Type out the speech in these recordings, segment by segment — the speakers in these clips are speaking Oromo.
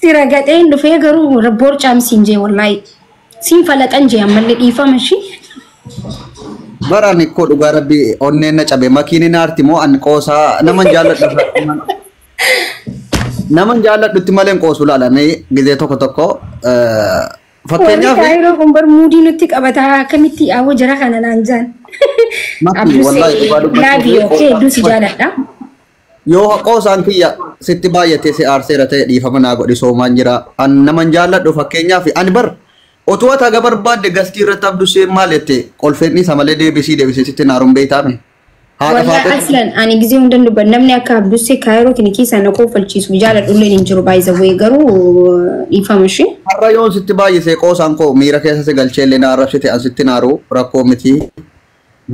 sira gateen dhufee garuu boorcaam siin jee wallahi siin falaqan jee ammallee dhiifama shi barani ko dhugaa rabbi onneen na cabe makiini naarti moo an qoosaa naman jaalladhutti maleen qoosu laalame gizee tokko fakkeenyaaf kaayiroo kumbar muudii nutti qabata akkamitti awwa jara kana naan jaan Abdusen laabii okay dusi jaaladha yoo qoosaan kiyya sitti baay'atee si aarseera ta'e dhiifama naa godhi soomaan jira an naman jaalladhu fakkeenyaaf ani bar otuu ata ga barbaadde gastii irratti Abdusen maal jette qolfeenni isa malee deebisee sitti naaruun beeytaame wallahi aslan ani gizee hundan dubban namni akka Abdusen kaayiroo kinikiisa na koofalchiisu jaaladhu illee hin jiru baay'isa way garuu dhiifama shi har'a yoon sitti baay'isee qoosaan koo miira keessa si galchee illee na arrabsite an sitti naaru rakkoo miti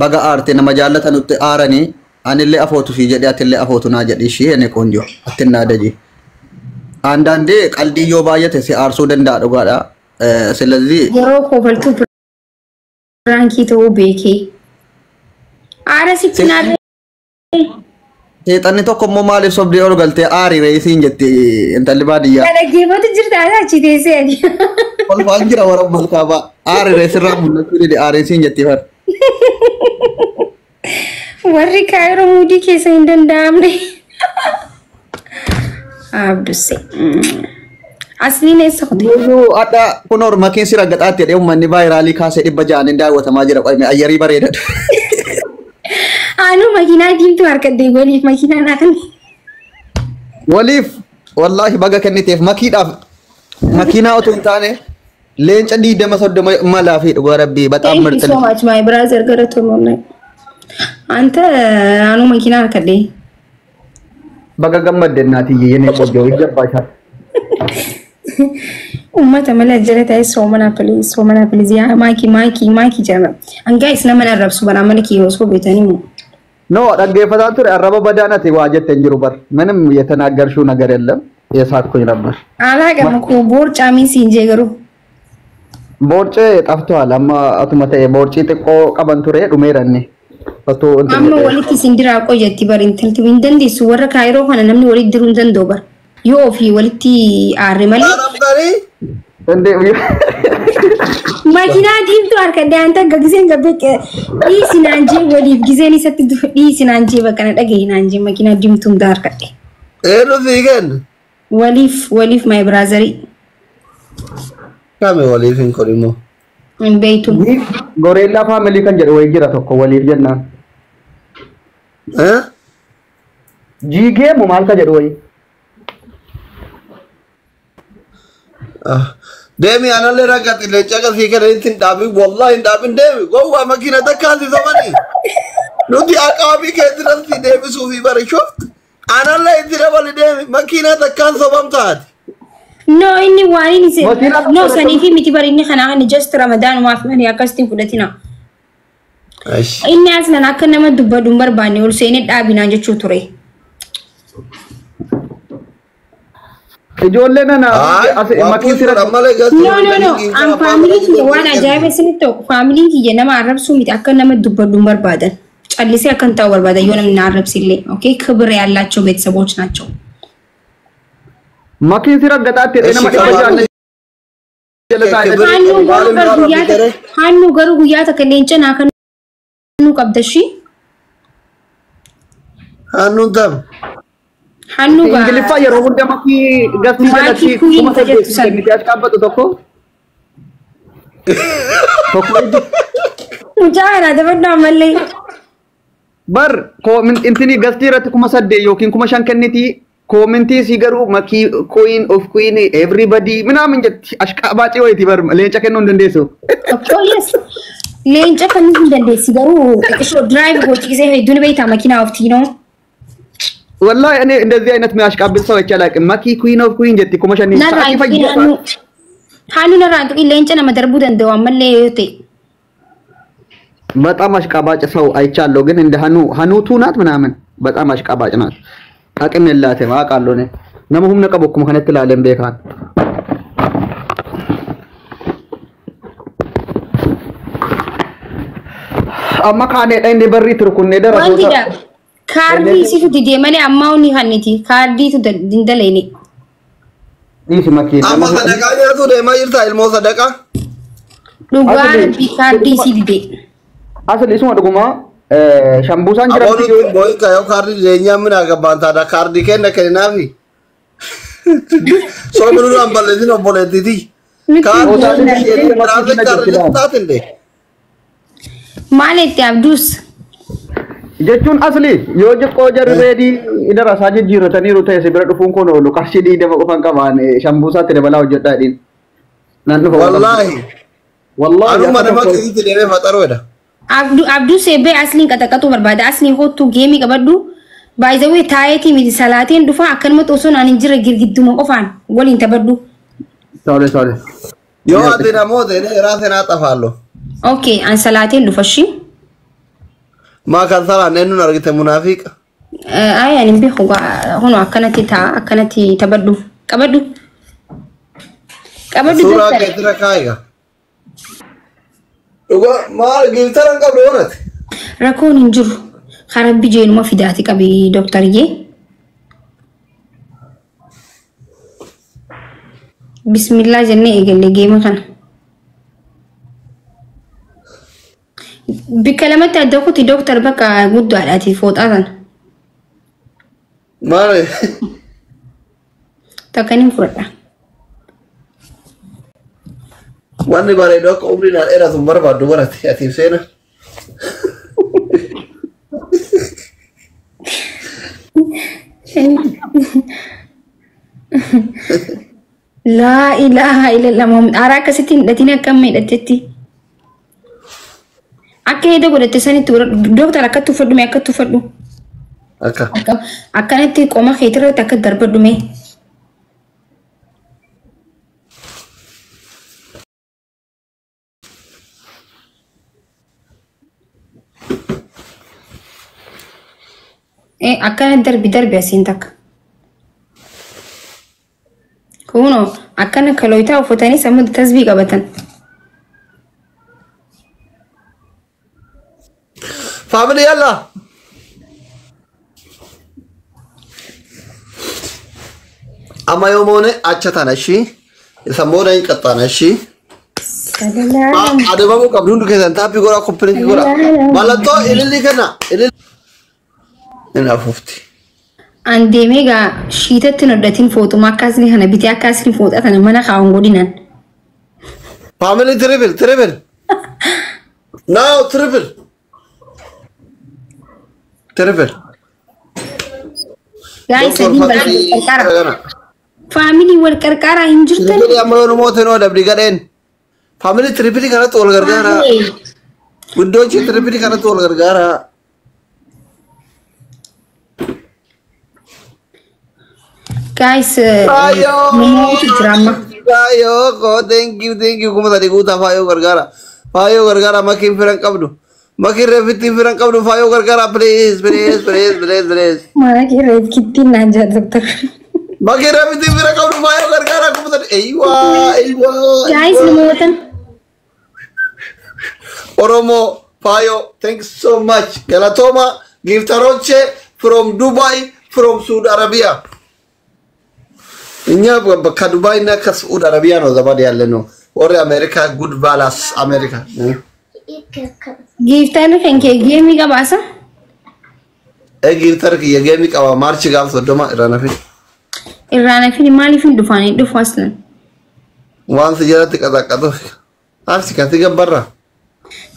baga aarte nama jaallatan nutti aaranii anillee afootu fi jedhee atillee afootu naa jedhi ishee ene konjo attin naa daji andaandee qalbii yoo baay'ate si aarsuu danda'a dhugaadha ስለዚህ yeroo koofaltuu pirankii ta'uu beekee aara sitti naarree seexanni tokko immoo maaliif sobdee ol galtee aari reesiin jetti intalli baadiyyaa dhaggeeffatu jirta achi teessee adi kolfaan jira warra malkaabaa aari reesirraa mul'achuu dide aariisiin jetti far warri kaayiroo muudii keessa hin danda'amne Abdusen asliin eessa qote adda kun orma keessi raggaxaatti jedhee uummanni vaayiraalii kaasee 600 daawwatamaa jira qoyme ayyarii bareedadha anu makiinaa diimtuu harkadde waliif makiinaa naakan waliif wallahi baga kenniteef makiinaa otoo hin taane leenca 230 malaa fi dhugaa rabbii bataam mirti so much my brother garato monna anta anu makiinaa harkadde baga gammadde naati yene qojo ijabbaasha ummata mala jalata soomana please ya maaki jama an guys na mana rabsu bana malaki hoso betani mu no dhaggeeffataa ture arraba badaanati waa jetten jiru bar ምንም የተናገርሽው ነገር የለም የሳትኩኝ ነበር አላቀም እኮ ቦርጫሚ ሲንጄ ገሩ ቦርጬ ጠፍቷል አማ አቱመተ ቦርጪ ጥቆ ቀበን ቱሬ ዱሜረኒ ፈቶ አማ ወሊት ሲንዲራ ቆየቲ በር እንትን እንደንዲስ ወረ ካይሮ ሆነ ነምን ወሊት ድሩን ዘንዶ በር يوفي ولتي عرملي እንዴ ማኪና ዲምቱ አርከደ አንተ ገግዜን ገበቀ ዲሲናንጂ ወሊፍ ጊዜኒ ሰጥዱ ዲሲናንጂ በቀነ ደገይናንጂ ማኪና ዲምቱም ዳርከደ ኤሮ ዚገን ወሊፍ ማይ ብራዘሪ ካሜ ወሊፍ እንኮሪሞ እንበይቱ ጎሬላ ፋሚሊ ከን ጀደ ወይ ጅራ ተኮ ወሊፍ ጀና ጂጌ ሙማልካ ጀደ ወይ Demi analle ragazzi le chaga fikere intin dabi wallahi dabin demi gowa makina takandi zamani nudi aqabi ke diranti demi sufi bari shoft analle idira bali demi makina takan sabam taat no inni wani ni se no sani fi miti bari ni khana ni just ramadan wa fi ni akasti kudatina inni asna nakana ma dubba dumbar bani ol sene dabi na jechu ture ijoolleen ana makiin sira no am family ki wana jaabe sinito family ki nama arabsu mit akka nama dubbadum barbaadan callise akan taw barbaadan yo namni arabsille okay ክብር ያላቸው ቤተሰቦች ናቸው makiin sira gataatti nama kabajalle hannu garu guyyaata kaleenca na kan nu qabdashi hannu dam hannu ba ingilifa yeroo hunda maki gasni jalatti kuma tajaajilu ni qabbatu tokko mujahara dabadna malle bar comment intini gasni irratti kuma sadde yokin kuma shan kenniti commenti sigaru maki queen of queen everybody ምናምን jetti ashqabaati wayti bar leenca kennu dandeeso oh yes leenca kennu dandeesi garu isho drive gochi ጊዜ ሄዱን ቤታ መኪና ወፍቲ ነው والله انا እንደዚህ አይነት የሚያሽቃብጥ ሰው አይቻላቅም ማኪ ኩዊን ኦፍ ኩዊን ጀቲ ኮመሽን ነው ሃኑ ነራንቱ ለእንጨና መደርቡ ደንደው አመለየቴ በጣም አሽቃባጭ ሰው አይቻለው ግን እንደ ሃኑቱ ናት ምናምን በጣም አሽቃባጭ ናት አቅም የላትም አቃለው ነው ነሙሁም ነቀበኩም ከነት ለዓለም በካን አማ ካኔ እንደ በሪ ትርኩን ደረሰው ካርዲ ሲቱ ዲዴ ማለ አማውኒ ሀኒቲ ካርዲ ቱ ድንደለይኒ Dhiisi makiina. Amma sadaqaa nyaatu deemaa jirta ilmoo sadaqaa. Dhugaa kaardii si dide. Asli isuma dhuguma shambuusaan jira. Aboon boy kayo kaardii leenyaa mina gabbaan taada kaardii kenna kennaafi. Soo minuu an balleessin obboleettiti. Kaardii maal itti Abdus? Jechuun asli yoo jiqqoo jarri reedii idara isaa jijjiirrataniiru ta'e si bira dhufuun kun oolu qarshii dhiidama qofan qabaan shambuusaatti dabalaa hojjedhaa jedhiin. Nan dhufa. Wallaahi. Anuma nama kisitti deemee faxaroodha. Abdus eebbee asliin qaxaqatu barbaada. Asliin kottu geemii qabadhu. Baay'ee taayetii miti salaateen dhufa akkanumatti osoo naan hin jirre girgidduma qofaan waliin taphadhu. Tole. Yoo ati namoota irraa naa xafaallo. Okay, an salaateen dhufa shi. Maa kan salaan eenyuun argite munaafiqa. Ani hin beeku hono akkanatti taphadhu. Qabadhu. Suuraa keetira kaayiga. Dhugaa maal giiftaran qabdu hoonati? Rakkoon hin jiru. Harabbi jeenuma fidaati qabi doktariyyee. Bismillah jennee eegalle geema kana. Bikka lamatti adda kuti doktar bakka guddaadhaati fooxaa sana. Maali? Takka nin fudhadha. Wanni bareedu akka umriin dheeratu hin barbaaddu barate atiif seena. Laa ilaaha illallah Muhammad aaraa akkasitti hin hidhatin akkam miidhatetti. Akka heeda godhatte sanitti doktar akkatti uffadhume akkatti uffadhu. Akkanatti qoma keetirratti akka darbadhume. Akkana darbi asiin takka. Kuno akkana kalooyitaa uffatanii sammuu tasbii qabatan. Family yalla. Amma yoo moone acha tana shi. Isa moona hin qaxxaana shi. Adeemamu qabdu hundi keessan taappii godhaa kompileetii godhaa. Mallattoo ililli kenna. Inni afuufti. An deemee gaa shiitatti nodhatiin footuma akkasni kana bitee akkasni fooxatan mana kaawwan godhinan. Family triple. Now triple. Guys, family wal qarqara hin jirtan. Amma yoo namoota noo dabdi gadheen. Family triple kanatti wal gargaara. Guddoochi triple kanatti wal gargaara. Guys, namoota drama. Thank you. Kuma tadi guutaa faayoo gargaara makiin firan qabdu. Makin refitti firan qabdu faayoo gargaara please. Mana kira kitti nanja doktor. Makin refitti firan qabdu faayoo gargaara kuma tadi. Eywa. Guys, namoota. Oromo faayoo thanks so much. Galatoma giftaroche from Dubai from Saudi Arabia. Inya bakka Dubai na ka Saudi Arabia no zabadi yalle no. Ore America good balance America. Giftar kan ke gemi ka basa? Giftar ki gemi ka March gam sodoma irana fi. Irana fi mali fi dufani dufaslan. Wan sijarati qadaqado. Arsi kan tiga barra.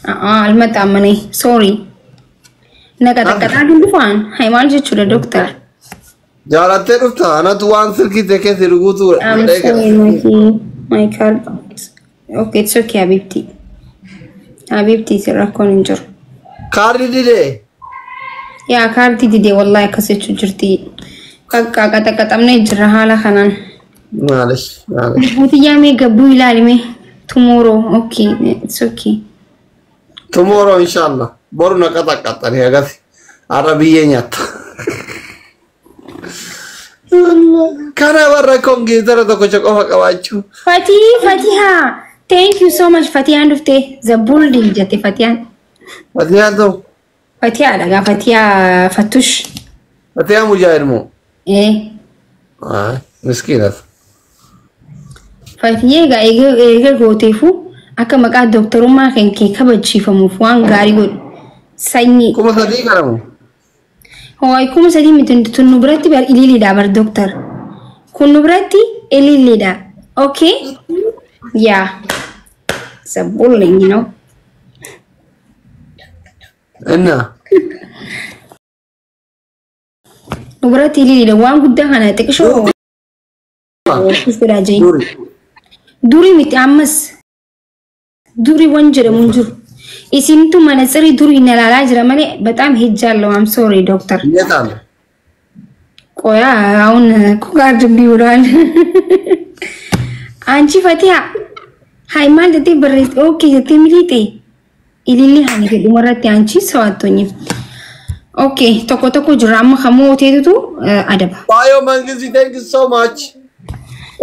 Almata amani sorry. Naqata dufan hay mal jechuudha doctor. Jaalattee dhufta anatu waan sirkii tekee si dhuguutu I'm sorry, my card. Okay, it's okay, Habibti. Habibti, rakkoon hin jiru. Kaardi didee? Yaa kaardi didee wallahi akkasitti jirti. Qaxamnee jirra haala kanaan. Maalish. Buutiyyaa mee gabbuu ilaalime. Tomorrow, okay, it's okay. Tomorrow inshallah. Boru na qaxaqqaxxanii agasi. Har'a biyyee nyaatta. Kana warra kompiitara tokko qofa qabaachuu. Fatiha. Thank you so much Fatiha dhufte. The building jette Fatiha. Fatiha ta'u. Fatiha dhagaa Fatiha Fatush. Fatiha mujaahid moo? Eh. Miskiinat. Fatiyee ga eega gooteefu akka maqaa doktorummaa kan kee kabachiifamuuf waan gaarii godhu. Sanyi. Kuma sadii kanamu. Hoy kuma sadii miti tunu biratti bar ililiidha bar doktor. Kunu biratti ililiidha. Okay? Yeah. It's a bullying, you know. Enna. Nubrati ililiidha waan guddaa kana xiqqoo. Duri miti ammas. Duri waan jedhamu hin jiru. Isintu manatsiri duri nalaalaa jira malee በጣም ሄጃለሁ. I'm sorry doctor. Yetaan. ቆያ አሁን ኮጋርድ ቢውራል አንቺ ፈቲያ ሃይማል ደቴ በሬት ኦኬ ደቴ ሚሊጤ ኢሊሊ ሃኒ ገዱ መረቲ አንቺ ሰዋቶኝ ኦኬ ቶኮ ቶኮ ጅራማ ኸሞቴቱ አደባ ባዮ መንግስት thank you so much.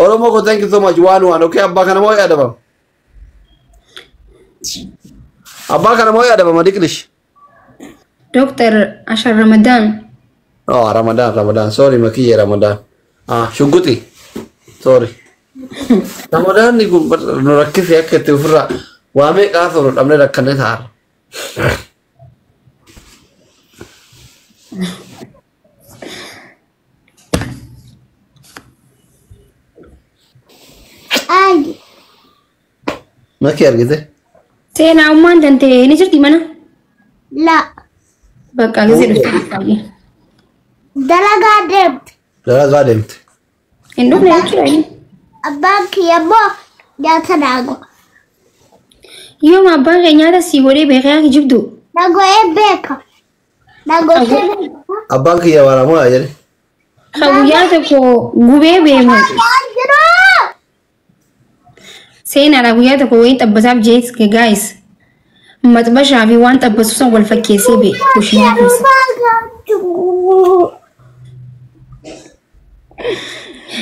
ኦሮሞ ኮ thank you so much. ዋን ኦኬ አባ ከነሞ ያደባ አባ ከነሞ ያደባ ማዲክልሽ ዶክተር አሸር ረመዳን Oh, Ramadan. Sorry, Maakiifi Ramadan. Shuguti. Sorry. Ramadan ni kum nurakis ya ke tufra. Wame kaso amne rakhanne thar. Ay. Maakiifi argite? Sena umman dante ni jirti mana? La. Bakka gize dufti. Dalaga demt. Indo ne chai. Abaki yabo jata dago. Yo ma ba nyada si gore be kaya jibdu. Dago ebeka. Dago Abban ki ya wara mo ajere. Khawiyata ko gube be mo. Sena la guyata ko wait abasab jets ke guys. Matbasha bi wan tabasusan wal fakkesi be kushina.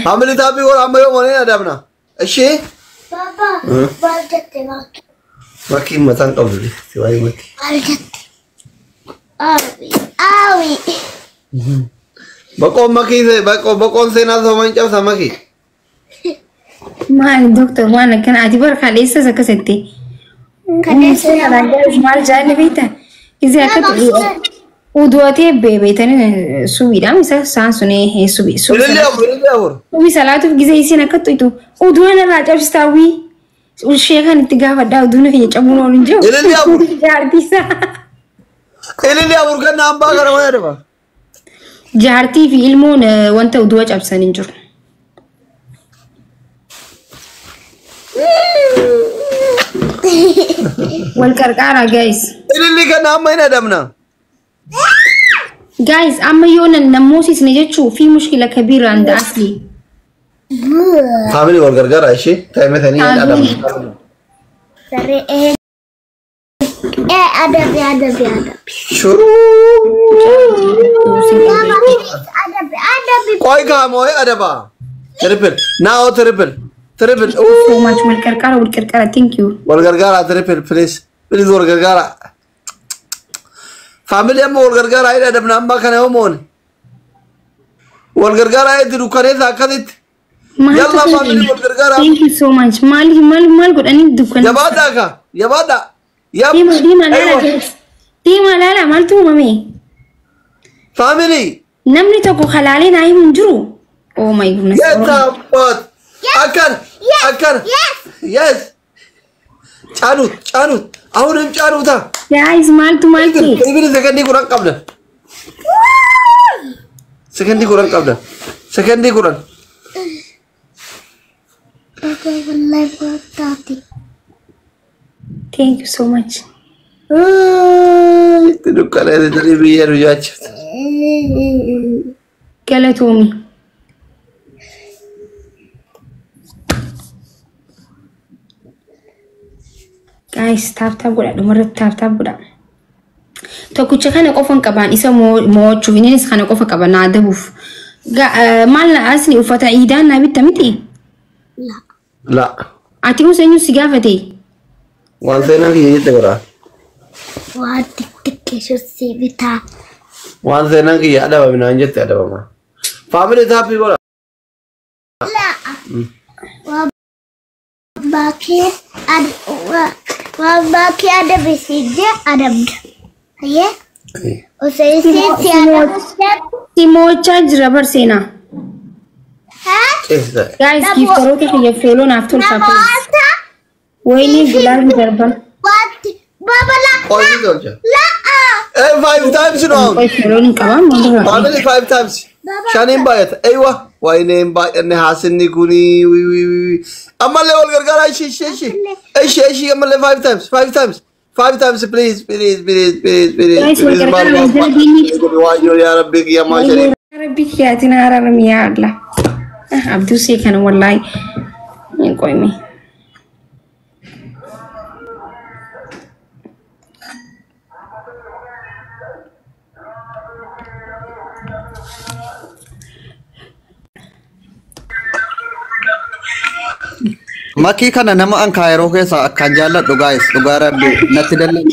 Family tapi और हम यो मने ada अपना अच्छे Papa, baljate maki. Maki matang kau dulu siwai maki Baljate. Awi. bakon se na sama macam sama ki Man doctor wana kan atibar khalisa zakasete. Kanese Sena la mal jane beta. Ize akat udwate bebe tane subira misa sansune he subi. Ini abur Ubi salatu gize isi nakatu itu. Udwana raja stawi. Usheka nitigawa da uduna ke chamuno njo. Ini abur Jartisa. kan namba karawa ada ba Jarti fi ilmon wanta udwa chabsan injur. Wal karkara guys. Ini kan nama ini ada mana Guys, amma yona namosis ne jechu fi mushkila kabira عند asli. family wal gargara ishi time thani ada Sare ada. shuru Ada. koi ka mo ada ba triple now triple So much wal karkara thank you. wal gargara triple please wal gargara family am wal gargara ida ada namba kana homon wal gargara itu dukane zakadit Yalla family wal gargara Thank you so much. Mal god ani dukan. yabada Dima lala guys. Dima lala mal tu mami. family Namni tokko halale na himun jiru. Oh my goodness. yes but akan yes canut ahunum canuta Guys, mal tu mal ki. ini sekendi kurang kabda sekendi kurang Thank you so much. itu dukkan ada dari biar judge Galatomi. Guys, tap goda dumarat tap goda. Tokkicha kana qofan qaban isa mo'ochu ininis kana qofa qaban adabuf. Malna asli ufata idan na bitta miti. la Ati musenyu sigafate. wan sena ki yete gora Wah, tik susi bita. wan sena ki ada ba minan jette ada ba ma family tapi gora La. Wah, Maakiifi ada beside adamda. Aye. Osai se Simocha jira barsena. Guys, give Toroke to your follow after Fapis. Wayne Bulan Durban. What? Babala. Oh, you don't. Hey, 5 times now. Family 5 times. Shanin bayat. Aywa. Why name by and Hassan Nikuni? Amale Olgargara, she Amale 5 times. 5 times. 5 times, please. Please. Big Yamashari. Big Yatina Aramiadla. Abdusen can one lie. You go me. Maki kana nama an kaayaroo keessa akkaan jaalladhu guys dhugaa rabbi natti dallan